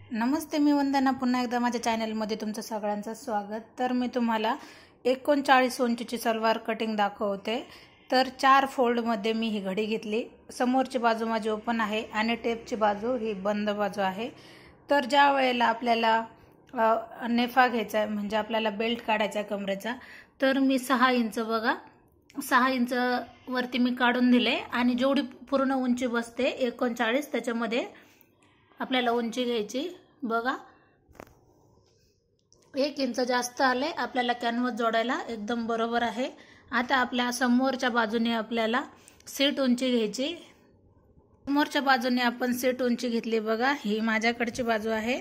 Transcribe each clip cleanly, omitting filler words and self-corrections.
नमस्ते, मी वंदना. पुन्हा एकदा माझ्या चॅनलमध्ये तुमचं सगळ्यांचं स्वागत. तर मी तुम्हाला 39 इंचची सलवार कटिंग दाखवते. तर 4 फोल्डमध्ये मी ही घडी घेतली. समोरची बाजू माझी ओपन आहे आणि टेपची बाजू ही बंद बाजू आहे. तर ज्या वेळेला आपल्याला नेफा घ्यायचा आहे, म्हणजे आपल्याला बेल्ट काढायचा आहे कमरेचा, तर मी 6 इंच बघा 6 इंच वरती मी काढून दिले आणि जेवढी पूर्ण उंची बसते 39 त्याच्यामध्ये आपल्याला उंची घ्यायची. बघा 1 इंच जास्त आले, आपल्याला कॅनव्हास जोडायला एकदम बरोबर आहे. आता आपल्या समोरच्या बाजूने आपल्याला सीट उंची घ्यायची. समोरच्या बाजूने आपण सीट उंची घेतली. बघा ही माझ्याकडची बाजू आहे,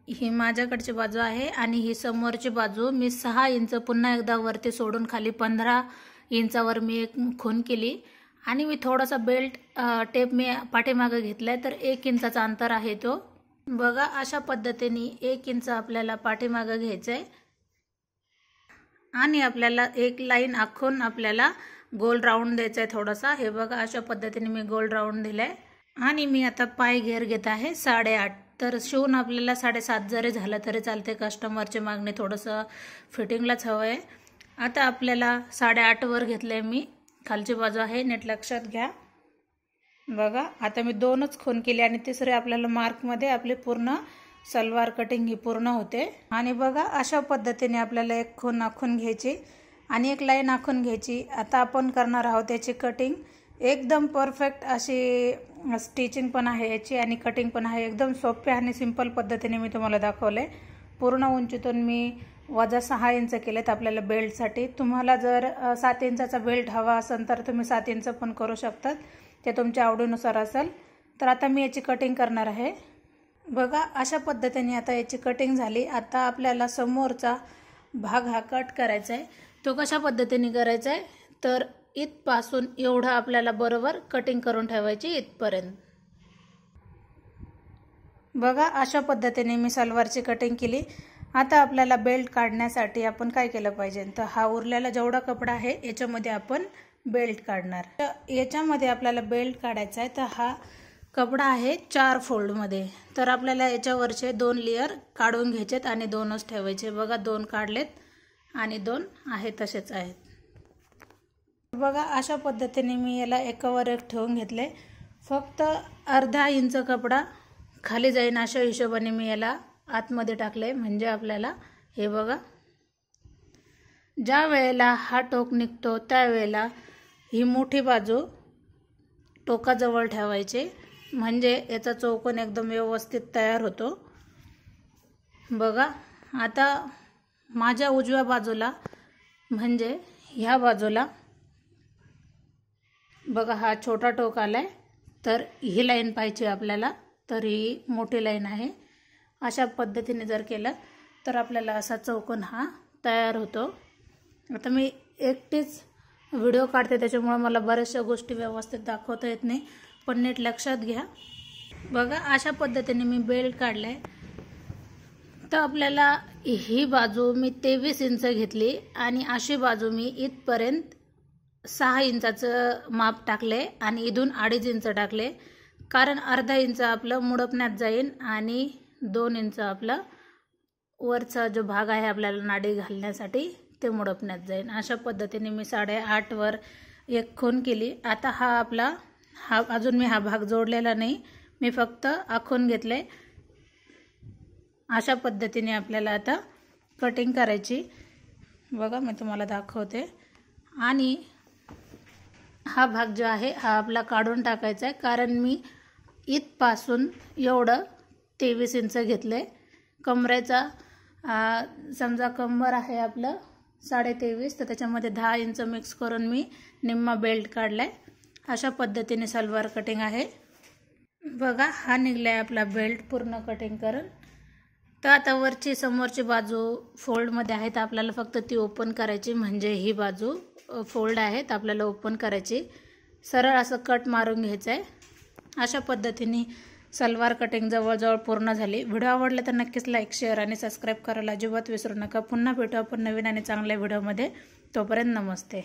ही माझ्याकडची बाजू आहे आणि ही समोरची बाजू मी 6 इंच पुन्हा एकदा वरती सोडून खाली 15 इंचावर मी एक खून केली आणि मी थोडासा बेल्ट टेप मी पाठीमागे घेतलाय. तर 1 इंचाचा अंतर आहे तो. बघा अशा पद्धतीने 1 इंच आपल्याला पाठीमागे घ्यायचंय आणि आपल्याला एक लाईन आखून आपल्याला गोल राऊंड द्यायचा आहे थोडासा. हे बघा अशा पद्धतीने मी गोल राऊंड दिलाय आणि मी आता पाय घेर घेत आहे 8.5. तर शिवून आपल्याला 7.5 जरी झालं तरी चालते. कस्टमरची मागणी थोडंसं फिटिंगलाच हवं आहे. आता आपल्याला 8.5 वर घेतलंय मी. खालची बाजू आहे, नीट लक्षात घ्या. बघा आता मी 2च खून केले आणि तिसरे आपल्याला मार्कमध्ये आपली पूर्ण सलवार कटिंग ही पूर्ण होते. आणि बघा अशा पद्धतीने आपल्याला एक खून आखून घ्यायची आणि एक लाईन आखून घ्यायची. आता आपण करणार आहोत याची कटिंग. एकदम परफेक्ट अशी स्टिचिंग पण आहे याची आणि कटिंग पण आहे. एकदम सोप्या आणि सिंपल पद्धतीने मी तुम्हाला दाखवले. पूर्ण उंचीतून मी वजा 6 इंच केलेत आपल्याला बेल्टसाठी. तुम्हाला जर 7 इंचाचा बेल्ट हवा असेल तर तुम्ही 7 इंच पण करू शकतात, ते तुमच्या आवडीनुसार असेल. तर आता मी याची कटिंग करणार आहे. बघा अशा पद्धतीने आता याची कटिंग झाली. आता आपल्याला समोरचा भाग हा कट करायचा आहे. तो कशा पद्धतीने करायचा आहे, तर इथपासून एवढं आपल्याला बरोबर कटिंग करून ठेवायची इथपर्यंत. बघा अशा पद्धतीने मी सलवारची कटिंग केली. आता आपल्याला बेल्ट काढण्यासाठी आपण काय केलं पाहिजे, तर हा उरलेला जेवढा कपडा आहे याच्यामध्ये आपण बेल्ट काढणार. याच्यामध्ये आपल्याला बेल्ट काढायचा आहे. तर हा कपडा आहे 4 फोल्डमध्ये. तर आपल्याला याच्यावरचे 2 लेयर काढून घ्यायचेत आणि 2च ठेवायचे. बघा 2 काढलेत आणि 2 आहेत तसेच आहेत. बघा अशा पद्धतीने मी याला एकावर एक ठेवून घेतले. फक्त अर्धा इंच कपडा खाली जाईन अशा हिशोबाने मी याला आतमध्ये टाकले. म्हणजे आपल्याला हे बघा ज्या वेळेला हा टोक निघतो त्यावेळेला ही मोठी बाजू टोकाजवळ ठेवायची, म्हणजे याचा चौकोन एकदम व्यवस्थित तयार होतो. बघा आता माझ्या उजव्या बाजूला म्हणजे ह्या बाजूला बघा हा छोटा टोक आलाय. तर ही लाईन पाहिजे आपल्याला, तर ही मोठी लाईन आहे. अशा पद्धतीने जर केलं तर आपल्याला असा चौकोन हा तयार होतो. आता मी एकटीच व्हिडिओ काढते त्याच्यामुळे मला बऱ्याचशा गोष्टी व्यवस्थित दाखवता येत नाही, पण नीट लक्षात घ्या. बघा अशा पद्धतीने मी बेल्ट काढलाय. तर आपल्याला ही बाजू मी 23 इंच घेतली आणि अशी बाजू मी इथपर्यंत 6 इंचाचं माप टाकले आणि इथून 2.5 इंच टाकले. कारण अर्धा इंच आपलं मुडपण्यात जाईल आणि 2 इंच आपला वरचा जो भाग आहे आपल्याला नाडी घालण्यासाठी ते मुडपण्यात जाईल. अशा पद्धतीने मी 8.5 वर एक खून केली. आता हा आपला अजून मी हा भाग जोडलेला नाही, मी फक्त आखून घेतले. अशा पद्धतीने आपल्याला आता कटिंग करायची. बघा मी तुम्हाला दाखवते. आणि हा भाग जो आहे हा आपला काढून टाकायचा आहे. कारण मी इथपासून एवढं 23 इंच घेतले. कमरेचा समजा कंबर आहे आपलं 23.5, तर त्याच्यामध्ये 10 इंच मिक्स करून मी निम्मा बेल्ट काढलाय. अशा पद्धतीने सलवार कटिंग आहे. बघा हा निघलाय आपला बेल्ट पूर्ण कटिंग करून. तर आता वरची समोरची बाजू फोल्डमध्ये आहे, तर आपल्याला फक्त ती ओपन करायची. म्हणजे ही बाजू फोल्ड आहे तर आपल्याला ओपन करायची. सरळ असं कट मारून घ्यायचं आहे. अशा पद्धतीने सलवार कटिंग जवळजवळ पूर्ण झाली. व्हिडिओ आवडला तर नक्कीच लाईक, शेअर आणि सबस्क्राईब करायला अजिबात विसरू नका. पुन्हा भेटू आपण नवीन आणि चांगल्या व्हिडिओमध्ये. तोपर्यंत नमस्ते.